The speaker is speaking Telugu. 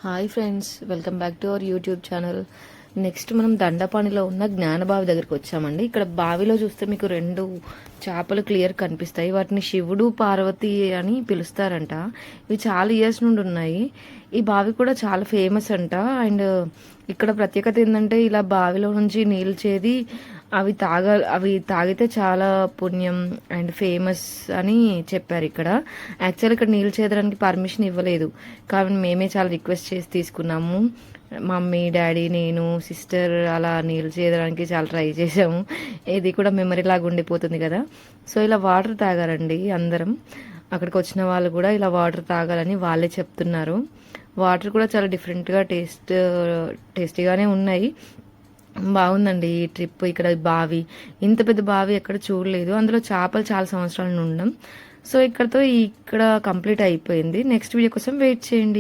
Hi friends, welcome back to our YouTube channel. Next మనం దండపాణిలో ఉన్న జ్ఞానబావి దగ్గరికి వచ్చామండి. ఇక్కడ బావిలో చూస్తే మీకు రెండు చేపలు క్లియర్ కనిపిస్తాయి. వాటిని శివుడు పార్వతి అని పిలుస్తారంట. ఇవి చాలా ఇయర్స్ నుండి ఉన్నాయి. ఈ బావి కూడా చాలా ఫేమస్ అంట. అండ్ ఇక్కడ ప్రత్యేకత ఏంటంటే ఇలా బావిలో నుంచి నీళ్ళు చేది అవి తాగితే చాలా పుణ్యం అండ్ ఫేమస్ అని చెప్పారు. ఇక్కడ యాక్చువల్ ఇక్కడ నీళ్ళు చేదడానికి పర్మిషన్ ఇవ్వలేదు, కానీ మేమే చాలా రిక్వెస్ట్ చేసి తీసుకున్నాము. మమ్మీ, డాడీ, నేను, సిస్టర్ అలా నీళ్ళు చేయడానికి చాలా ట్రై చేసాము. ఇది కూడా మెమరీ లాగా ఉండిపోతుంది కదా. సో ఇలా వాటర్ తాగారండి అందరం. అక్కడికి వచ్చిన వాళ్ళు కూడా ఇలా వాటర్ తాగాలని వాళ్ళే చెప్తున్నారు. వాటర్ కూడా చాలా డిఫరెంట్గా టేస్టీగానే ఉన్నాయి. బాగుందండి ఈ ట్రిప్. ఇక్కడ బావి, ఇంత పెద్ద బావి ఎక్కడ చూడలేదు. అందులో చేపలు చాలా సంవత్సరాల నుండి ఉన్నాం. సో ఇక్కడ కంప్లీట్ అయిపోయింది. నెక్స్ట్ వీడియో కోసం వెయిట్ చేయండి.